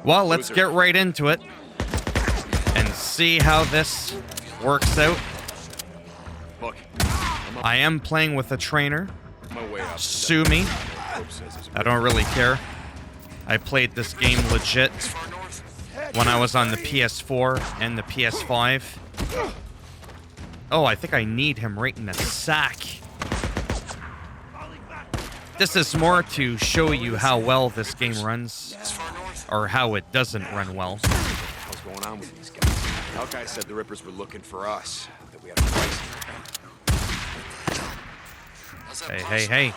Well, let's get right into it and see how this works out. Look, I am playing with a trainer. Sue me. I don't really care. I played this game legit when I was on the PS4 and the PS5. Oh, I think I need him right in the sack. This is more to show you how well this game runs, or how it doesn't run well. What's going on with these guys? Hawkeye said the Rippers were looking for us, that we had a price. Hey, hey.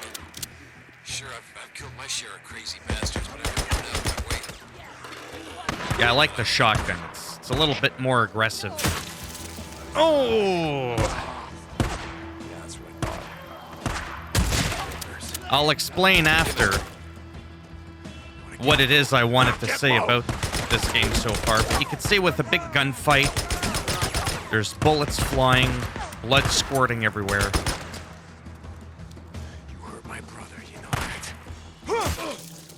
Sure, I've killed my share of crazy bastards, but I never run out of my weight. Yeah, I like the shotgun. It's a little bit more aggressive. Oh! Yeah, that's what I thought. I'll explain after what it is I wanted to say about this game so far. But you can see with a big gunfight, there's bullets flying, blood squirting everywhere. You hurt my brother, you know that.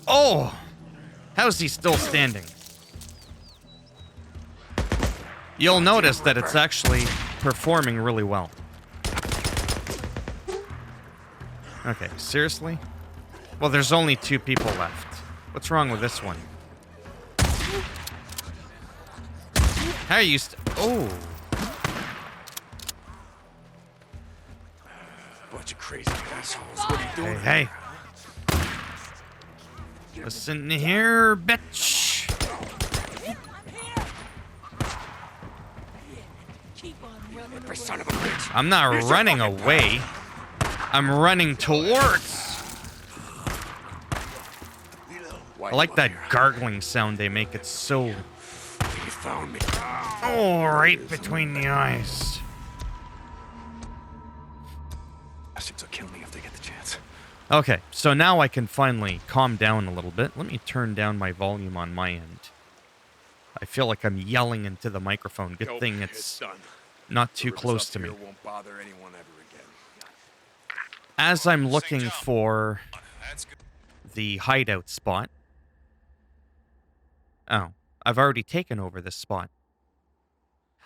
Oh! How's he still standing? You'll notice that it's actually performing really well. Okay, seriously? Well, there's only 2 people left. What's wrong with this one? How are you oh! Bunch of crazy assholes. What are you doing? Hey, hey. Listen here, bitch. Ripper son of a bitch. I'm not running away. I'm running towards. I like that gargling sound they make. It's so... You found me. Oh, right between the eyes. Bastards will kill me if they get the chance. Okay, so now I can finally calm down a little bit. Let me turn down my volume on my end. I feel like I'm yelling into the microphone. Good thing it's done. not too Rippers close up to me. here won't bother anyone ever again. As I'm looking for That's good. the hideout spot... Oh, I've already taken over this spot.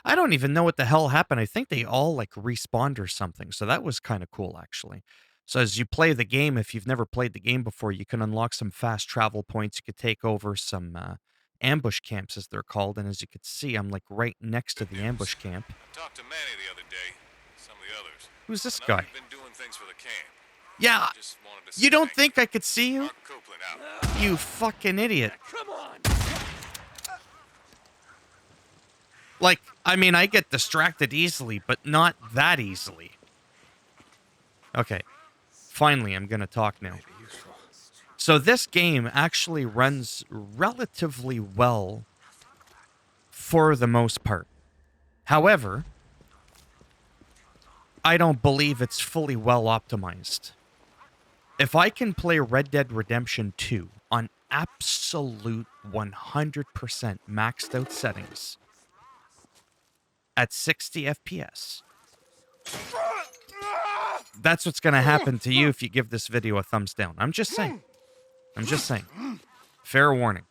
I don't even know what the hell happened. I think they all, like, respawned or something. So that was kind of cool, actually. So as you play the game, if you've never played the game before, you can unlock some fast travel points. You could take over some ambush camps, as they're called. And as you could see, I'm, like, right next to the ambush camp. I talked to Manny the other day. Some of the others. Who's this I know guy? you've been doing things for the camp. Yeah, Just wanted to you say don't thank think I could see you? Mark Copeland out. You fucking idiot. Come on. Like, I mean, I get distracted easily, but not that easily. Okay. Finally, I'm gonna talk now. So this game actually runs relatively well for the most part. However, I don't believe it's fully well optimized. If I can play Red Dead Redemption 2 on absolute 100% maxed out settings at 60 FPS, that's what's going to happen to you if you give this video a thumbs down. I'm just saying. I'm just saying. Fair warning.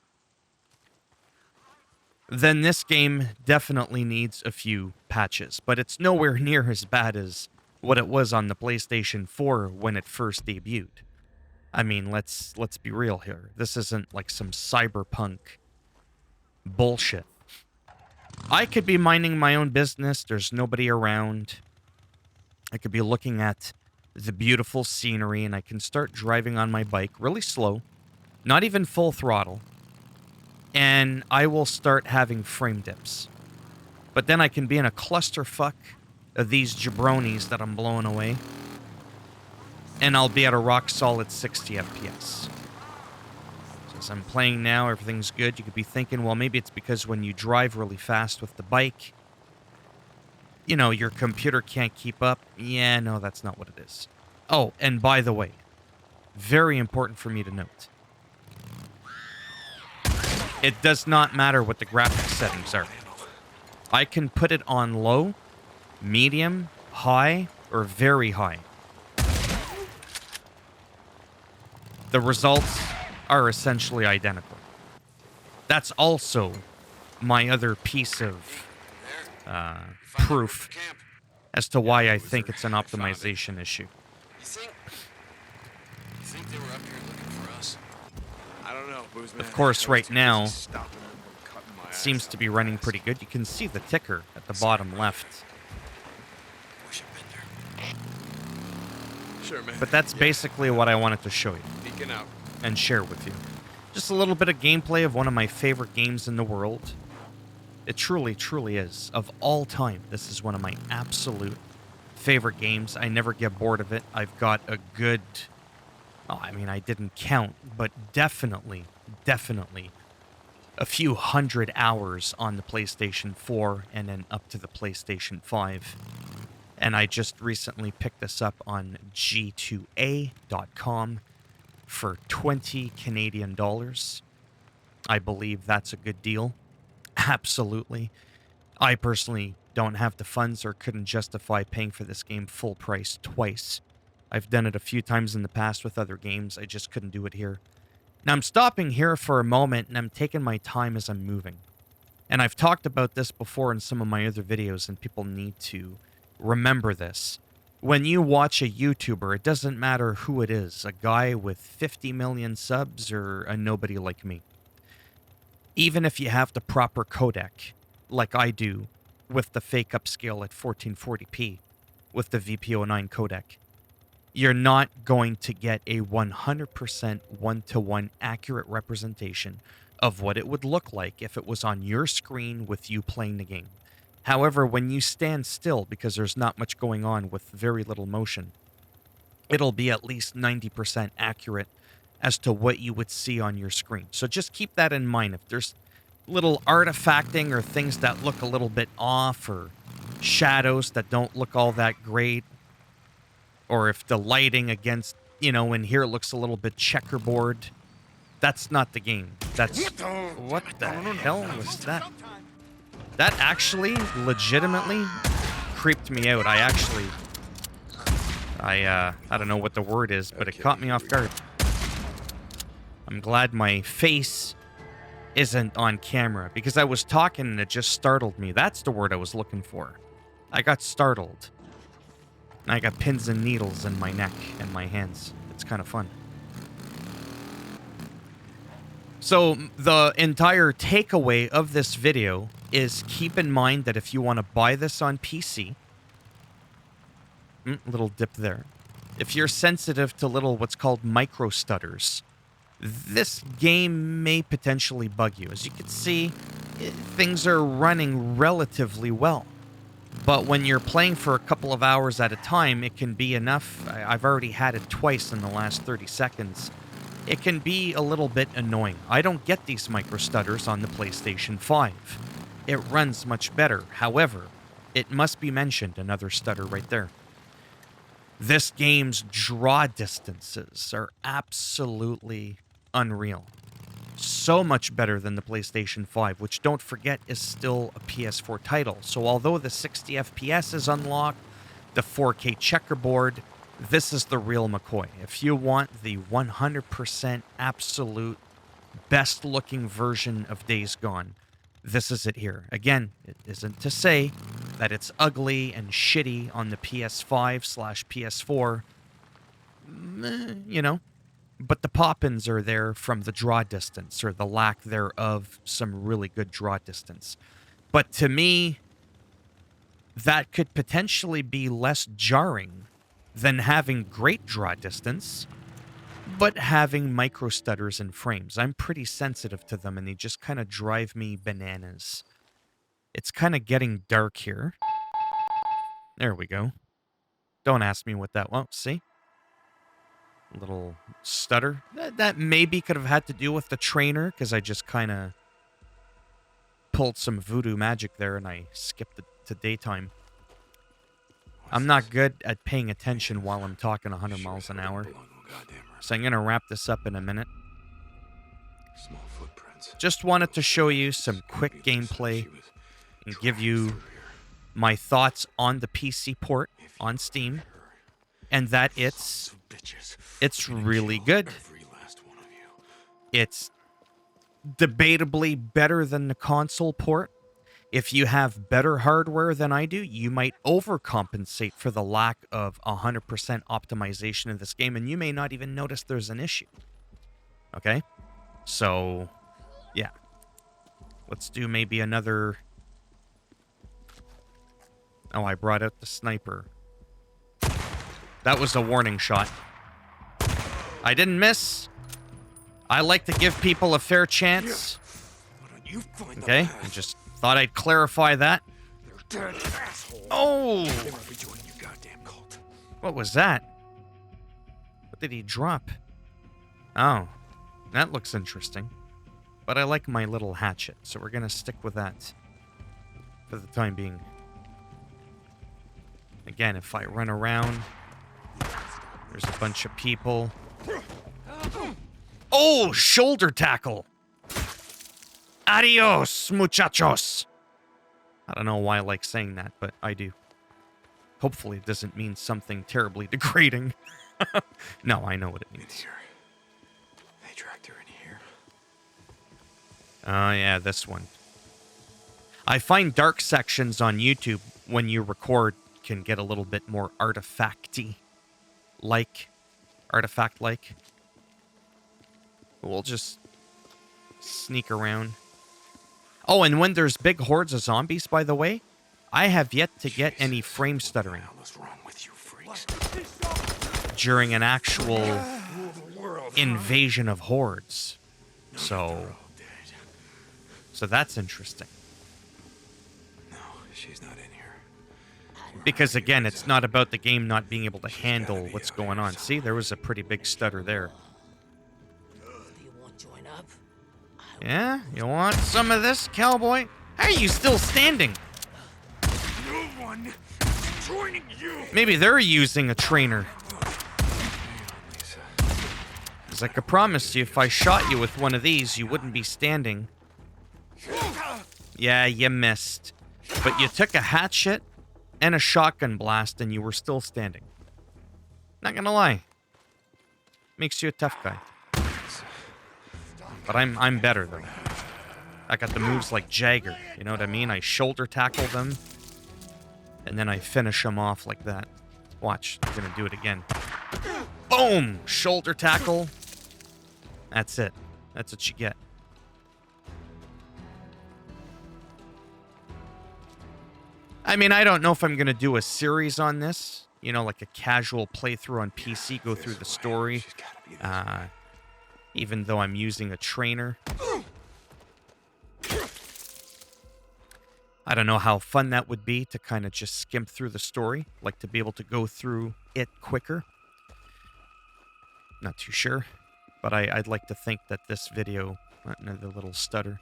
Then this game definitely needs a few patches, but it's nowhere near as bad as what it was on the PlayStation 4 when it first debuted. I mean, let's be real here. This isn't like some cyberpunk bullshit. I could be minding my own business. There's nobody around. I could be looking at the beautiful scenery, and I can start driving on my bike really slow, not even full throttle, and I will start having frame dips. But then I can be in a clusterfuck of these jabronis that I'm blowing away, and I'll be at a rock-solid 60 FPS. As I'm playing now, everything's good. You could be thinking, well, maybe it's because when you drive really fast with the bike, you know, your computer can't keep up. Yeah, no, that's not what it is. Oh, and by the way, very important for me to note. It does not matter what the graphics settings are. I can put it on low, medium, high, or very high. The results are essentially identical. That's also my other piece of There. proof Camp. as to why I think it's an optimization issue. You think they were up here looking for us? I don't know, Boozman. Of course, I was right too busy now, stopping them from cutting my it ass seems out to be with running glass. pretty good. You can see the ticker at the bottom left. Wish I'd been there. Sure, man. But that's basically what I wanted to show you Peeking out. and share with you. Just a little bit of gameplay of one of my favorite games in the world. It truly, truly is. Of all time, this is one of my absolute favorite games. I never get bored of it. I've got a good... Oh, I mean, I didn't count, but definitely a few hundred hours on the PlayStation 4 and then up to the PlayStation 5. And I just recently picked this up on G2A.com for 20 Canadian dollars. I believe that's a good deal. Absolutely. I personally don't have the funds or couldn't justify paying for this game full price twice. I've done it a few times in the past with other games. I just couldn't do it here. Now I'm stopping here for a moment and I'm taking my time as I'm moving. And I've talked about this before in some of my other videos, and people need to remember this. When you watch a YouTuber, it doesn't matter who it is, a guy with 50 million subs or a nobody like me. Even if you have the proper codec, like I do, with the fake upscale at 1440p, with the VP09 codec, you're not going to get a 100% one-to-one accurate representation of what it would look like if it was on your screen with you playing the game. However, when you stand still, because there's not much going on with very little motion, it'll be at least 90% accurate as to what you would see on your screen. So just keep that in mind. If there's little artifacting or things that look a little bit off, or shadows that don't look all that great, or if the lighting against, in here looks a little bit checkerboard, that's not the game. That's... What the hell was that? That actually legitimately creeped me out. I don't know what the word is, but it caught me off guard. I'm glad my face isn't on camera, because I was talking and it just startled me. That's the word I was looking for. I got startled. And I got pins and needles in my neck and my hands. It's kind of fun. So the entire takeaway of this video is keep in mind that if you want to buy this on PC, little dip there. If you're sensitive to little what's called micro stutters, this game may potentially bug you. As you can see, things are running relatively well. But when you're playing for a couple of hours at a time, it can be enough. I've already had it twice in the last 30 seconds. It can be a little bit annoying. I don't get these micro stutters on the PlayStation 5. It runs much better. However, it must be mentioned, another stutter right there. This game's draw distances are absolutely unreal. So much better than the PlayStation 5, which, don't forget, is still a PS4 title. So although the 60 FPS is unlocked, the 4K checkerboard, this is the real McCoy. If you want the 100% absolute best-looking version of Days Gone, this is it here. Again, it isn't to say that it's ugly and shitty on the PS5/PS4, but the pop-ins are there from the draw distance, or the lack thereof, some really good draw distance. But to me, that could potentially be less jarring than having great draw distance, but having micro stutters in frames. I'm pretty sensitive to them, and they just kind of drive me bananas. It's kind of getting dark here. There we go. Don't ask me what that was. See? Little stutter. That maybe could have had to do with the trainer, because I just kind of pulled some voodoo magic there and I skipped it to daytime. I'm not good at paying attention while I'm talking 100 miles an hour. So I'm going to wrap this up in a minute. Small footprints. Just wanted to show you some quick gameplay and give you my thoughts on the PC port on Steam, and that it's really good. It's debatably better than the console port. If you have better hardware than I do, you might overcompensate for the lack of 100% optimization of this game, and you may not even notice there's an issue. Okay? So, yeah. Let's do maybe another... Oh, I brought out the sniper. That was a warning shot. I didn't miss. I like to give people a fair chance. Okay, I just thought I'd clarify that. Oh! What was that? What did he drop? Oh, that looks interesting. But I like my little hatchet, so we're gonna stick with that for the time being. Again, if I run around, there's a bunch of people. Oh, shoulder tackle. Adios, muchachos. I don't know why I like saying that, but I do. Hopefully it doesn't mean something terribly degrading. No, I know what it means. They dragged her in here. Oh, yeah, this one. I find dark sections on YouTube when you record can get a little bit more artifact-y. Artifact-like. We'll just sneak around. Oh, and when there's big hordes of zombies, by the way, I have yet to get any frame stuttering during an actual invasion of hordes. So that's interesting. No, she's not in here. Because again, it's not about the game not being able to handle what's going on. See, there was a pretty big stutter there. Yeah? You want some of this, cowboy? How are you still standing? No one joining you. Maybe they're using a trainer. Because I could promise you, if I shot you with one of these, you wouldn't be standing. Yeah, you missed. But you took a hatchet and a shotgun blast, and you were still standing. Not gonna lie. Makes you a tough guy. But I'm better, though. I got the moves like Jagger, you know what I mean? I shoulder tackle them, and then I finish them off like that. Watch, I'm gonna do it again. Boom! Shoulder tackle. That's it. That's what you get. I mean, I don't know if I'm gonna do a series on this. You know, like a casual playthrough on PC, go through the story. Even though I'm using a trainer. I don't know how fun that would be to kind of just skim through the story. Like to be able to go through it quicker. Not too sure. But I'd like to think that this video, another little stutter,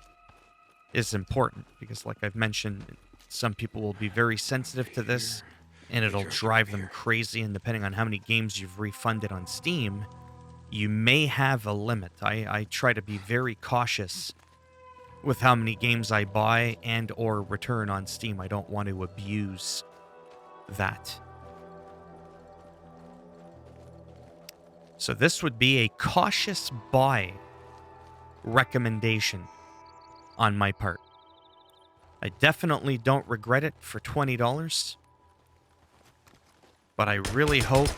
is important. Because like I've mentioned, some people will be very sensitive to this. And it'll drive them crazy. And depending on how many games you've refunded on Steam, you may have a limit. I try to be very cautious with how many games I buy and or return on Steam. I don't want to abuse that. So this would be a cautious buy recommendation on my part. I definitely don't regret it for $20. But I really hope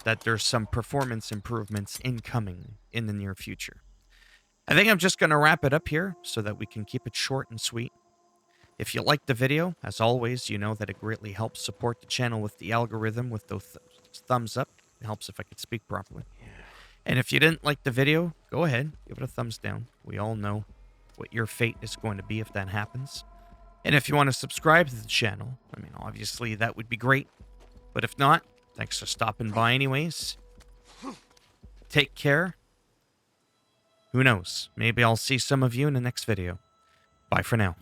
that there's some performance improvements incoming in the near future. I think I'm just going to wrap it up here so that we can keep it short and sweet. If you liked the video, as always, you know that it greatly helps support the channel with the algorithm with those thumbs up. It helps if I could speak properly. And if you didn't like the video, go ahead, give it a thumbs down. We all know what your fate is going to be if that happens. And if you want to subscribe to the channel, I mean, obviously that would be great. But if not, thanks for stopping by anyways. Take care. Who knows? Maybe I'll see some of you in the next video. Bye for now.